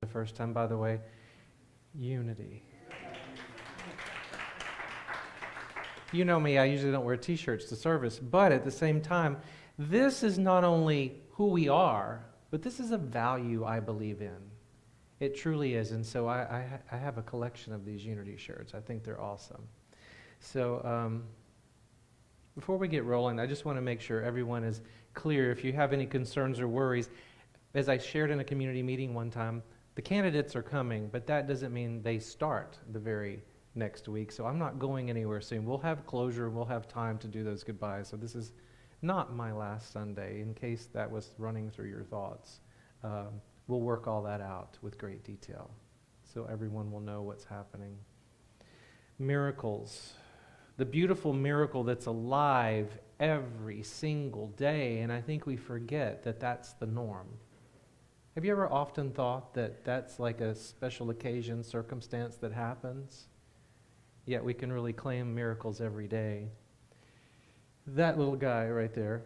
The first time, by the way, unity. You know me, I usually don't wear t-shirts to service, but at the same time, this is not only who we are, but this is a value I believe in. It truly is, and so I have a collection of these unity shirts. I think they're awesome. So before we get rolling, I just want to make sure everyone is clear. If you have any concerns or worries, as I shared in a community meeting one time, the candidates are coming, but that doesn't mean they start the very next week. So I'm not going anywhere soon. We'll have closure. We'll have time to do those goodbyes. So this is not my last Sunday, in case that was running through your thoughts. We'll work all that out with great detail so everyone will know what's happening. Miracles. The beautiful miracle that's alive every single day, and I think we forget that that's the norm. Have you ever often thought that that's like a special occasion, circumstance that happens? Yet we can really claim miracles every day. That little guy right there,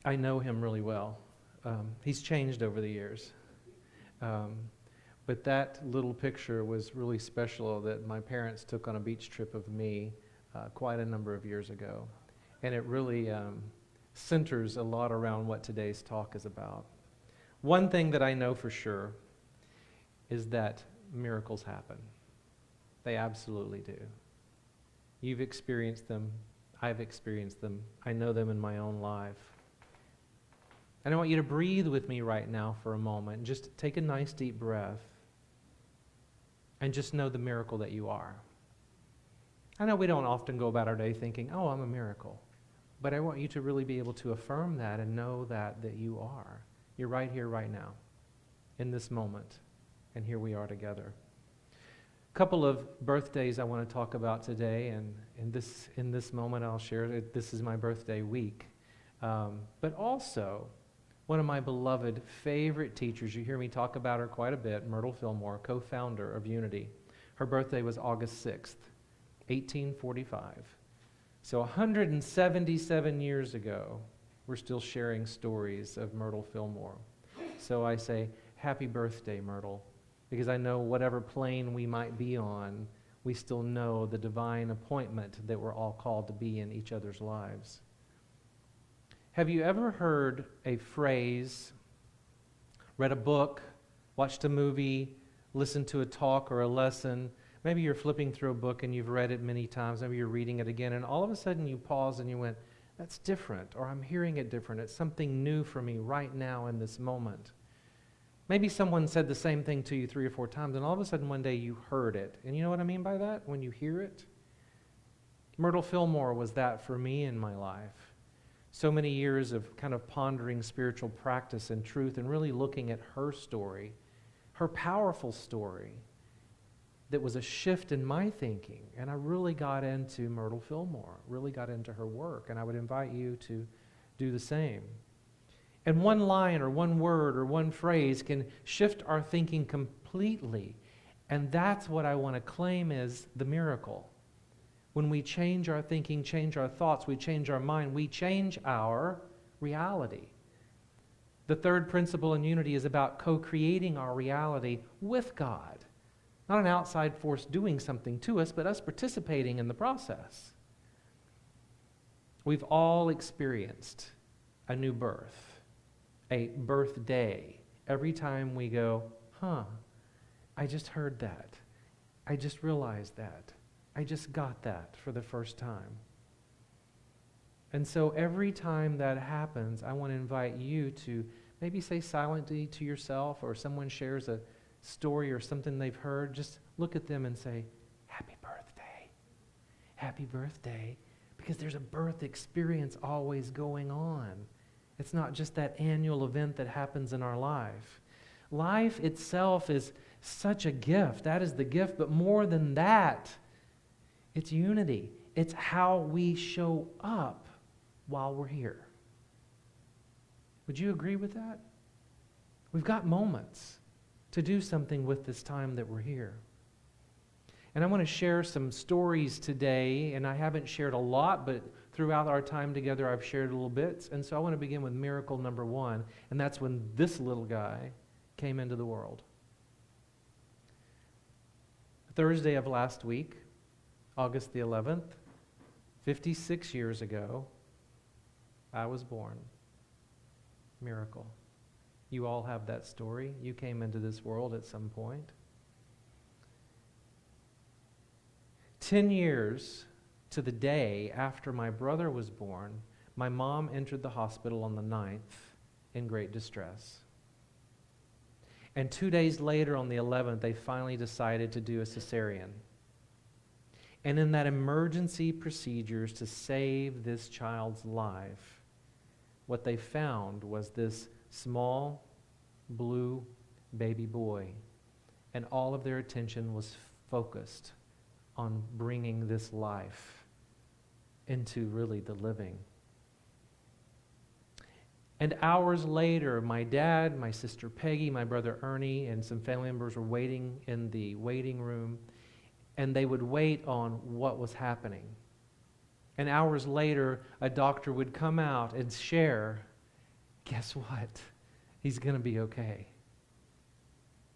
I know him really well. He's changed over the years. But that little picture was really special that my parents took on a beach trip of me quite a number of years ago. And it really centers a lot around what today's talk is about. One thing that I know for sure is that miracles happen. They absolutely do. You've experienced them. I've experienced them. I know them in my own life. And I want you to breathe with me right now for a moment and just take a nice deep breath and just know the miracle that you are. I know we don't often go about our day thinking, oh, I'm a miracle. But I want you to really be able to affirm that and know that you are. You're right here, right now, in this moment. And here we are together. A couple of birthdays I want to talk about today, and in this moment I'll share that this is my birthday week. But also, one of my beloved favorite teachers, you hear me talk about her quite a bit, Myrtle Fillmore, co-founder of Unity. Her birthday was August 6th, 1845. So 177 years ago, we're still sharing stories of Myrtle Fillmore. So I say, happy birthday, Myrtle, because I know whatever plane we might be on, we still know the divine appointment that we're all called to be in each other's lives. Have you ever heard a phrase, read a book, watched a movie, listened to a talk or a lesson? Maybe you're flipping through a book and you've read it many times. Maybe you're reading it again, and all of a sudden you pause and you went, that's different, or I'm hearing it different. It's something new for me right now in this moment. Maybe someone said the same thing to you 3 or 4 times, and all of a sudden one day you heard it. And you know what I mean by that? When you hear it? Myrtle Fillmore was that for me in my life. So many years of kind of pondering spiritual practice and truth and really looking at her story, her powerful story, that was a shift in my thinking. And I really got into Myrtle Fillmore, really got into her work. And I would invite you to do the same. And one line or one word or one phrase can shift our thinking completely. And that's what I want to claim is the miracle. When we change our thinking, change our thoughts, we change our mind, we change our reality. The third principle in unity is about co-creating our reality with God. Not an outside force doing something to us, but us participating in the process. We've all experienced a new birth, a birthday. Every time we go, I just heard that. I just realized that. I just got that for the first time. And so every time that happens, I want to invite you to maybe say silently to yourself, or someone shares a story or something they've heard, just look at them and say, happy birthday. Happy birthday. Because there's a birth experience always going on. It's not just that annual event that happens in our life. Life itself is such a gift. That is the gift. But more than that, it's unity. It's how we show up while we're here. Would you agree with that? We've got moments to do something with this time that we're here. And I want to share some stories today, and I haven't shared a lot, but throughout our time together I've shared little bits. And so I want to begin with miracle number 1, and that's when this little guy came into the world. Thursday of last week, August the 11th, 56 years ago, I was born. Miracle. You all have that story. You came into this world at some point. 10 years to the day after my brother was born, my mom entered the hospital on the 9th in great distress. And 2 days later, on the 11th, they finally decided to do a cesarean. And in that emergency procedures to save this child's life, what they found was this small blue baby boy. And all of their attention was focused on bringing this life into really the living. And hours later, my dad, my sister Peggy, my brother Ernie, and some family members were waiting in the waiting room, and they would wait on what was happening. And hours later, a doctor would come out and share, guess what? He's going to be okay.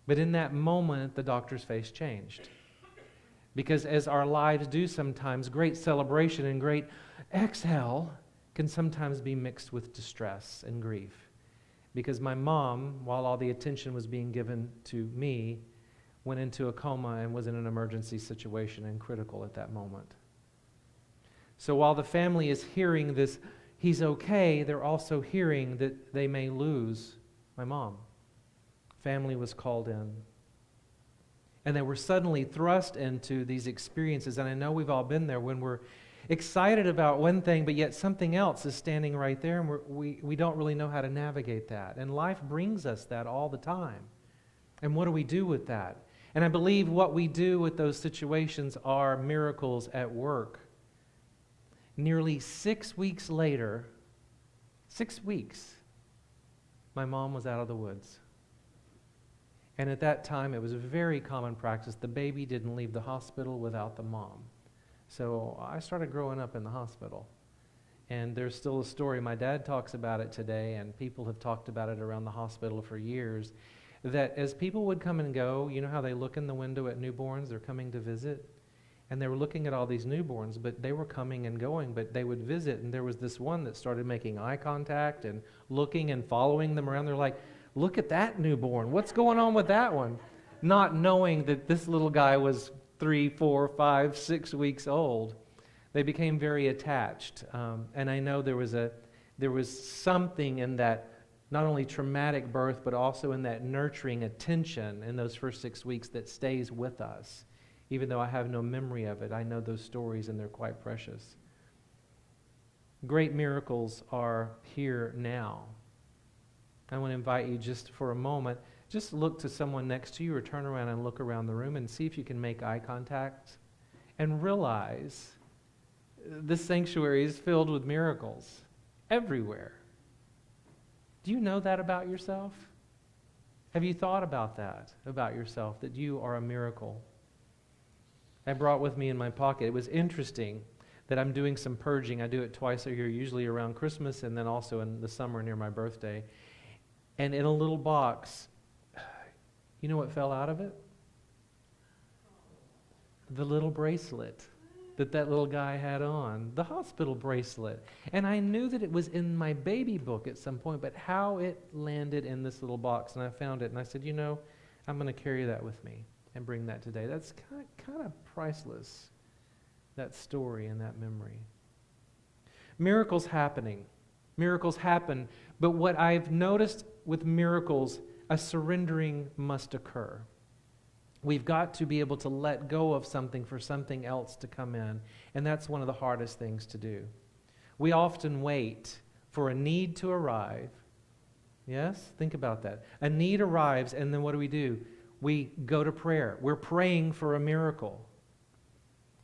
But in that moment, the doctor's face changed. Because as our lives do sometimes, great celebration and great exhale can sometimes be mixed with distress and grief. Because my mom, while all the attention was being given to me, went into a coma and was in an emergency situation and critical at that moment. So while the family is hearing this, he's okay, they're also hearing that they may lose my mom. Family was called in. And they were suddenly thrust into these experiences. And I know we've all been there when we're excited about one thing, but yet something else is standing right there, and we don't really know how to navigate that. And life brings us that all the time. And what do we do with that? And I believe what we do with those situations are miracles at work. Nearly 6 weeks later, 6 weeks, my mom was out of the woods. And at that time, it was a very common practice. The baby didn't leave the hospital without the mom. So I started growing up in the hospital. And there's still a story. My dad talks about it today, and people have talked about it around the hospital for years, that as people would come and go, you know how they look in the window at newborns? They're coming to visit. And they were looking at all these newborns, but they were coming and going, but they would visit. And there was this one that started making eye contact and looking and following them around. They're like, look at that newborn. What's going on with that one? Not knowing that this little guy was 3, 4, 5, 6 weeks old. They became very attached. And I know there was something in that, not only traumatic birth, but also in that nurturing attention in those first 6 weeks that stays with us. Even though I have no memory of it, I know those stories and they're quite precious. Great miracles are here now. I want to invite you just for a moment, just look to someone next to you or turn around and look around the room and see if you can make eye contact and realize this sanctuary is filled with miracles everywhere. Do you know that about yourself? Have you thought about that about yourself, that you are a miracle? I brought with me in my pocket, it was interesting that I'm doing some purging. I do it twice a year, usually around Christmas and then also in the summer near my birthday. And in a little box, you know what fell out of it? The little bracelet that little guy had on, the hospital bracelet. And I knew that it was in my baby book at some point, but how it landed in this little box, and I found it, and I said, you know, I'm going to carry that with me and bring that today. That's kind of priceless, that story and that memory. Miracles happening. Miracles happen, but what I've noticed with miracles, a surrendering must occur. We've got to be able to let go of something for something else to come in, and that's one of the hardest things to do. We often wait for a need to arrive. Yes? Think about that. A need arrives, and then what do? We go to prayer. We're praying for a miracle.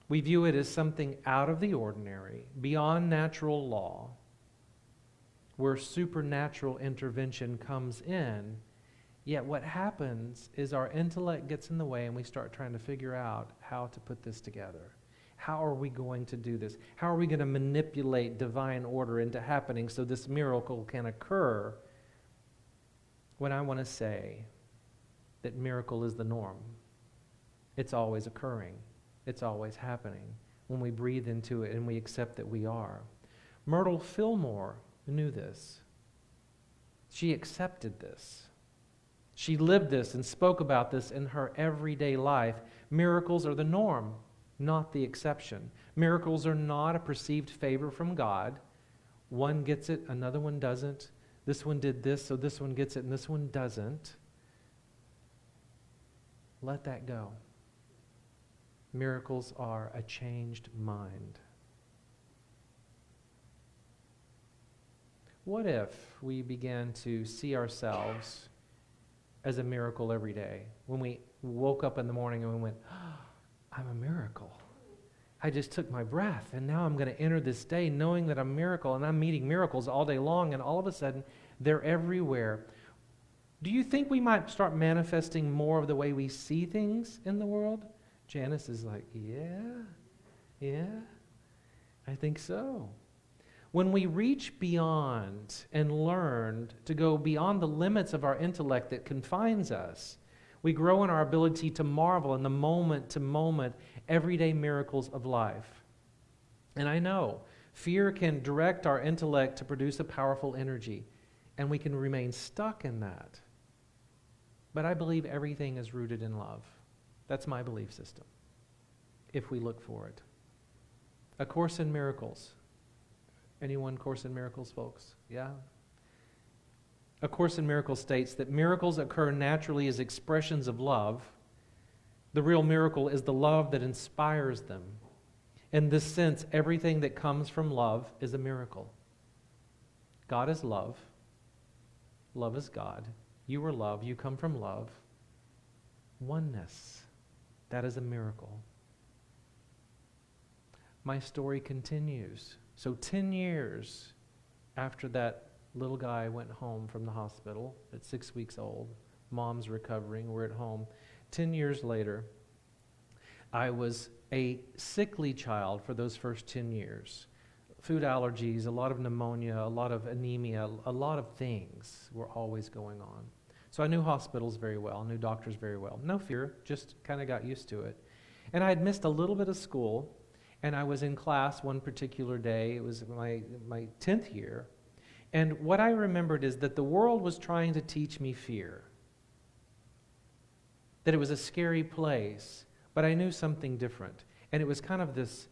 We view it as something out of the ordinary, beyond natural law, where supernatural intervention comes in. Yet what happens is our intellect gets in the way and we start trying to figure out how to put this together. How are we going to do this? How are we going to manipulate divine order into happening so this miracle can occur? When I want to say that miracle is the norm. It's always occurring. It's always happening when we breathe into it and we accept that we are. Myrtle Fillmore knew this. She accepted this. She lived this and spoke about this in her everyday life. Miracles are the norm, not the exception. Miracles are not a perceived favor from God. One gets it, another one doesn't. This one did this, so this one gets it, and this one doesn't. Let that go. Miracles are a changed mind. What if we began to see ourselves as a miracle every day? When we woke up in the morning and we went, oh, I'm a miracle. I just took my breath, and now I'm going to enter this day knowing that I'm a miracle, and I'm meeting miracles all day long, and all of a sudden, they're everywhere. Do you think we might start manifesting more of the way we see things in the world? Janice is like, yeah, I think so. When we reach beyond and learn to go beyond the limits of our intellect that confines us, we grow in our ability to marvel in the moment-to-moment, everyday miracles of life. And I know fear can direct our intellect to produce a powerful energy, and we can remain stuck in that. But I believe everything is rooted in love. That's my belief system, if we look for it. A Course in Miracles. Anyone Course in Miracles, folks? Yeah? A Course in Miracles states that miracles occur naturally as expressions of love. The real miracle is the love that inspires them. In this sense, everything that comes from love is a miracle. God is love. Love is God. You are love. You come from love. Oneness. That is a miracle. My story continues. So 10 years after that little guy went home from the hospital at 6 weeks old, mom's recovering, we're at home. 10 years later, I was a sickly child for those first 10 years. Food allergies, a lot of pneumonia, a lot of anemia, a lot of things were always going on. So I knew hospitals very well, knew doctors very well. No fear, just kind of got used to it. And I had missed a little bit of school, and I was in class one particular day. It was my 10th year. And what I remembered is that the world was trying to teach me fear, that it was a scary place, but I knew something different. And it was kind of this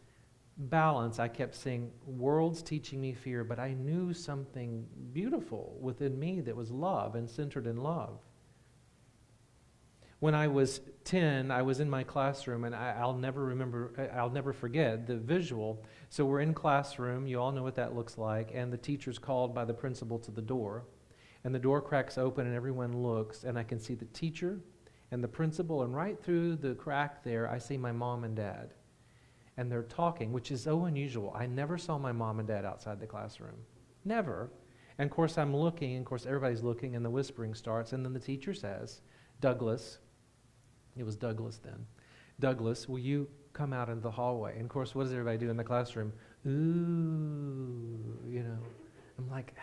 balance. I kept saying, world's teaching me fear, but I knew something beautiful within me that was love and centered in love. When I was 10, I was in my classroom, and I'll never forget the visual. So we're in classroom, you all know what that looks like, and the teacher's called by the principal to the door, and the door cracks open and everyone looks, and I can see the teacher and the principal, and right through the crack there, I see my mom and dad. And they're talking, which is so unusual. I never saw my mom and dad outside the classroom. Never. And of course I'm looking, and of course everybody's looking, and the whispering starts, and then the teacher says, Douglas, it was Douglas then, Douglas, will you come out into the hallway? And of course, what does everybody do in the classroom? Ooh, you know. I'm like,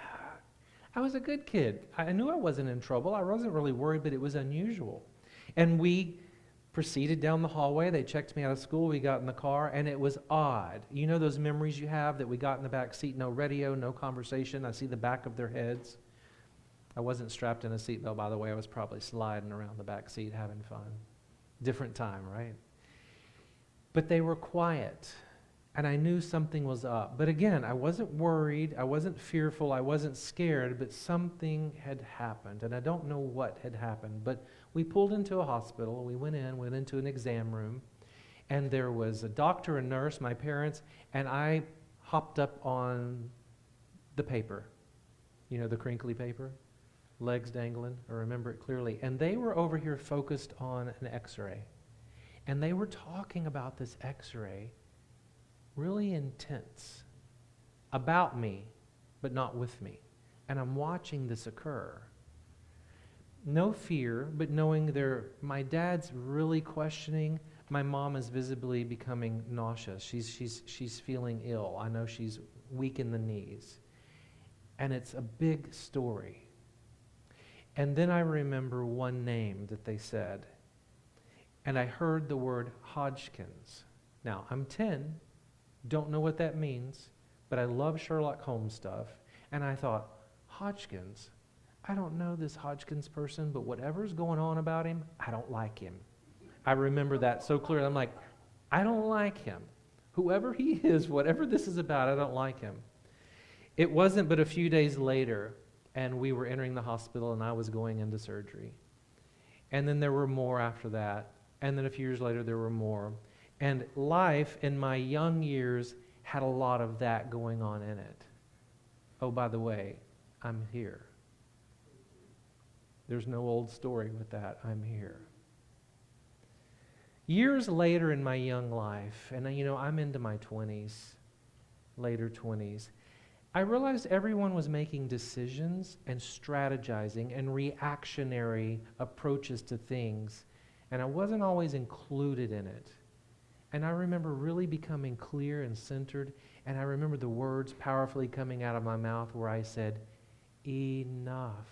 I was a good kid. I knew I wasn't in trouble. I wasn't really worried, but it was unusual. And we proceeded down the hallway. They checked me out of school. We got in the car, and it was odd. You know those memories you have that we got in the back seat, no radio, no conversation. I see the back of their heads. I wasn't strapped in a seatbelt, by the way. I was probably sliding around the back seat having fun. Different time, right? But they were quiet, and I knew something was up. But again, I wasn't worried. I wasn't fearful. I wasn't scared, but something had happened, and I don't know what had happened. But we pulled into a hospital. We went into an exam room, and there was a doctor, a nurse, my parents, and I hopped up on the paper. You know, the crinkly paper? Legs dangling. I remember it clearly. And they were over here focused on an x-ray. And they were talking about this x-ray, really intense, about me, but not with me. And I'm watching this occur. No fear, but knowing my dad's really questioning. My mom is visibly becoming nauseous. She's feeling ill. I know she's weak in the knees. And it's a big story. And then I remember one name that they said. and I heard the word Hodgkins. Now, I'm 10, don't know what that means, but I love Sherlock Holmes stuff, and I thought, Hodgkins? I don't know this Hodgkins person, but whatever's going on about him, I don't like him. I remember that so clearly. I'm like, I don't like him. Whoever he is, whatever this is about, I don't like him. It wasn't but a few days later, and we were entering the hospital, and I was going into surgery. And then there were more after that. And then a few years later, there were more. And life in my young years had a lot of that going on in it. Oh, by the way, I'm here. There's no old story with that. I'm here. Years later in my young life, and I'm into my 20s, later 20s, I realized everyone was making decisions and strategizing and reactionary approaches to things, and I wasn't always included in it. And I remember really becoming clear and centered, and I remember the words powerfully coming out of my mouth where I said, enough.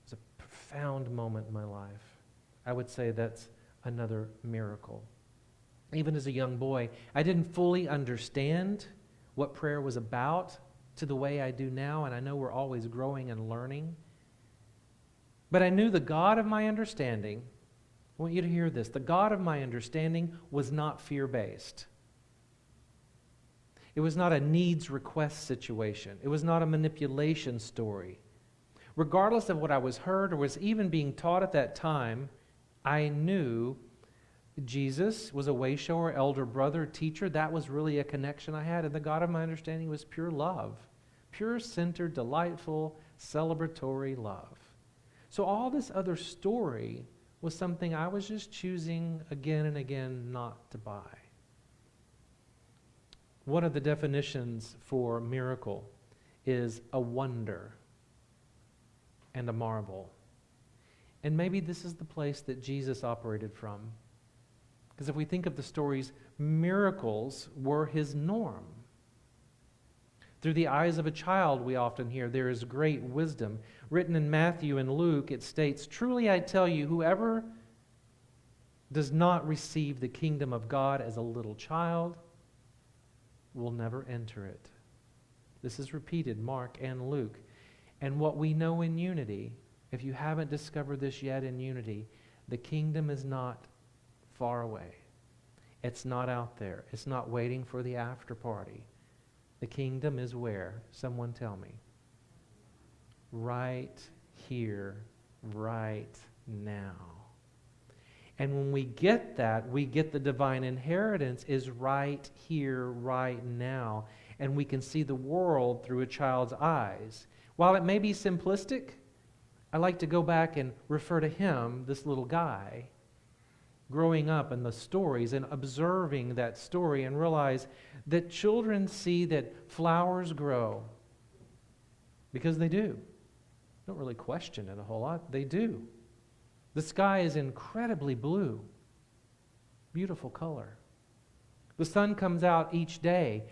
It was a profound moment in my life. I would say that's another miracle. Even as a young boy, I didn't fully understand what prayer was about to the way I do now, and I know we're always growing and learning. But I knew the God of my understanding, I want you to hear this, the God of my understanding was not fear-based. It was not a needs-request situation. It was not a manipulation story. Regardless of what I was heard or was even being taught at that time, I knew Jesus was a way-shower, elder brother, teacher. That was really a connection I had. And the God of my understanding was pure love. Pure, centered, delightful, celebratory love. So all this other story was something I was just choosing again and again not to buy. One of the definitions for miracle is a wonder and a marvel. And maybe this is the place that Jesus operated from. Because if we think of the stories, miracles were his norm. Through the eyes of a child, we often hear, there is great wisdom. Written in Matthew and Luke, it states, truly I tell you, whoever does not receive the kingdom of God as a little child will never enter it. This is repeated, Mark and Luke. And what we know in unity, if you haven't discovered this yet in unity, the kingdom is not far away. It's not out there. It's not waiting for the after party. The kingdom is where? Someone tell me. Right here, right now. And when we get that, we get the divine inheritance is right here, right now. And we can see the world through a child's eyes. While it may be simplistic, I like to go back and refer to him, this little guy, growing up in the stories and observing that story and realize that children see that flowers grow because they do. Don't really question it a whole lot. They do. The sky is incredibly blue. Beautiful color. The sun comes out each day,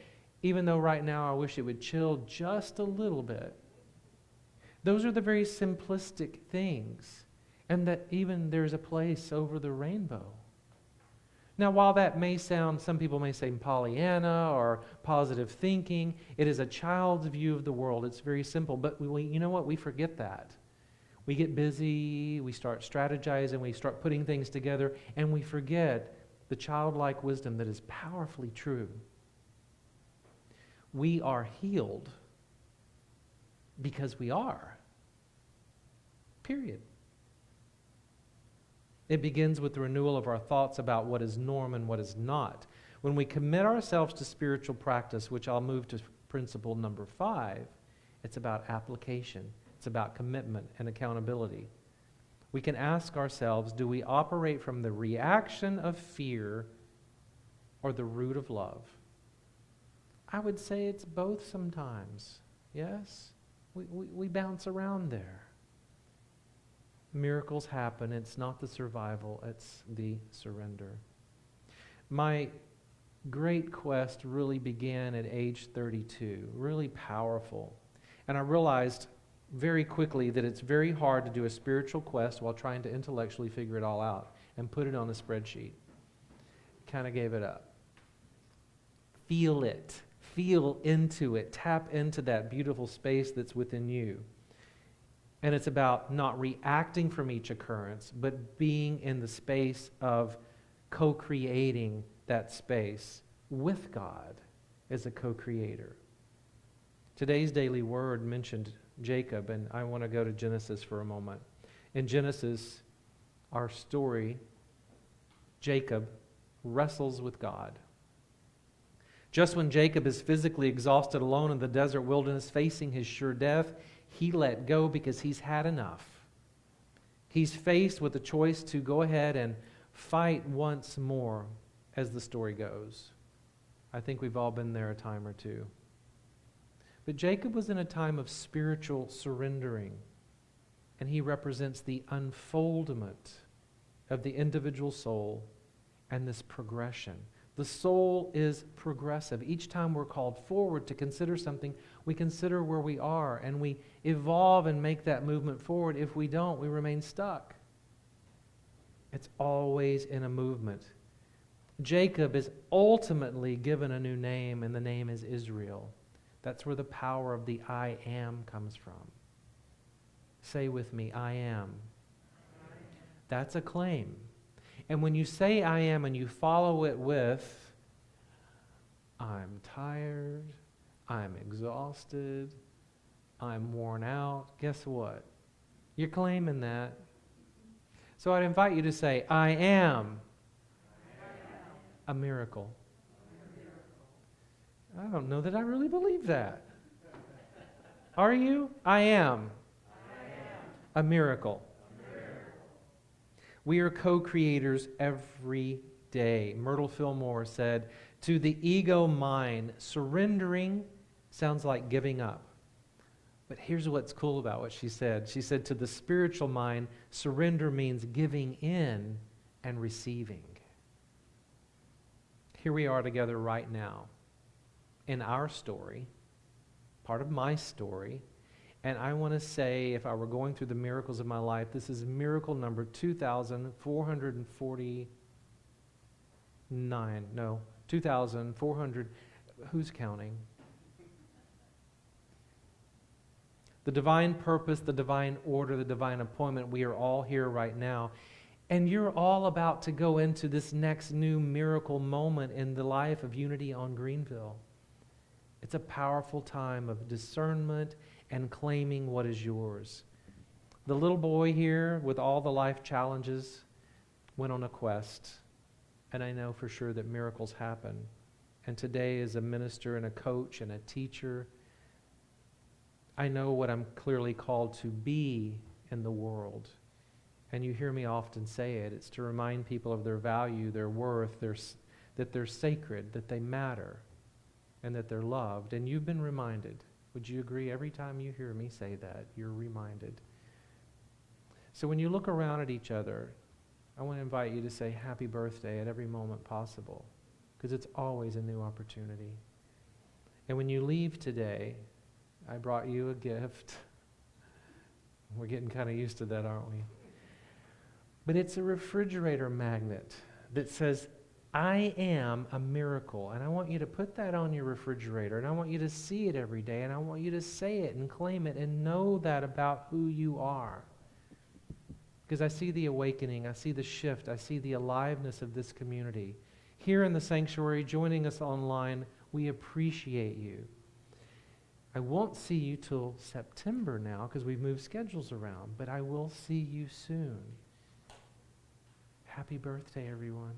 even though right now I wish it would chill just a little bit. Those are the very simplistic things. And that even there's a place over the rainbow. Now, while that may sound, some people may say Pollyanna or positive thinking, it is a child's view of the world. It's very simple. But you know what? We forget that. We get busy, we start strategizing, we start putting things together, and we forget the childlike wisdom that is powerfully true. We are healed because we are. Period. It begins with the renewal of our thoughts about what is norm and what is not. When we commit ourselves to spiritual practice, which I'll move to principle number 5, it's about application. It's about commitment and accountability. We can ask ourselves, do we operate from the reaction of fear or the root of love? I would say it's both sometimes. Yes? We bounce around there. Miracles happen. It's not the survival, it's the surrender. My great quest really began at age 32, really powerful. And I realized very quickly that it's very hard to do a spiritual quest while trying to intellectually figure it all out and put it on a spreadsheet. Kind of gave it up. Feel it. Feel into it. Tap into that beautiful space that's within you. And it's about not reacting from each occurrence, but being in the space of co-creating that space with God as a co-creator. Today's daily word mentioned Jacob, and I want to go to Genesis for a moment. In Genesis, our story, Jacob wrestles with God. Just when Jacob is physically exhausted, alone in the desert wilderness, facing his sure death, he let go because he's had enough. He's faced with the choice to go ahead and fight once more, as the story goes. I think we've all been there a time or two. But Jacob was in a time of spiritual surrendering, and he represents the unfoldment of the individual soul and this progression. The soul is progressive. Each time we're called forward to consider something, we consider where we are, and we evolve and make that movement forward. If we don't, we remain stuck. It's always in a movement. Jacob is ultimately given a new name, and the name is Israel. That's where the power of the I am comes from. Say with me, I am. That's a claim. And when you say I am and you follow it with, I'm tired, I'm exhausted, I'm worn out, guess what? You're claiming that. So I'd invite you to say, I am a miracle. I don't know that I really believe that. Are you? I am a miracle. We are co-creators every day. Myrtle Fillmore said, to the ego mind, surrendering sounds like giving up. But here's what's cool about what she said. She said, to the spiritual mind, surrender means giving in and receiving. Here we are together right now in our story, part of my story. And I want to say, if I were going through the miracles of my life, this is miracle number 2,449. No, 2,400. Who's counting? The divine purpose, the divine order, the divine appointment. We are all here right now. And you're all about to go into this next new miracle moment in the life of Unity on Greenville. It's a powerful time of discernment and claiming what is yours. The little boy here with all the life challenges went on a quest, and I know for sure that miracles happen. And today, as a minister and a coach and a teacher, I know what I'm clearly called to be in the world. And you hear me often say it. It's to remind people of their value, their worth, that they're sacred, that they matter, and that they're loved. And you've been reminded. Would you agree? Every time you hear me say that, you're reminded. So when you look around at each other, I want to invite you to say happy birthday at every moment possible, because it's always a new opportunity. And when you leave today, I brought you a gift. We're getting kind of used to that, aren't we? But it's a refrigerator magnet that says, I am a miracle. And I want you to put that on your refrigerator, and I want you to see it every day, and I want you to say it and claim it and know that about who you are. Because I see the awakening, I see the shift, I see the aliveness of this community. Here in the sanctuary, joining us online, we appreciate you. I won't see you till September now because we've moved schedules around, but I will see you soon. Happy birthday, everyone.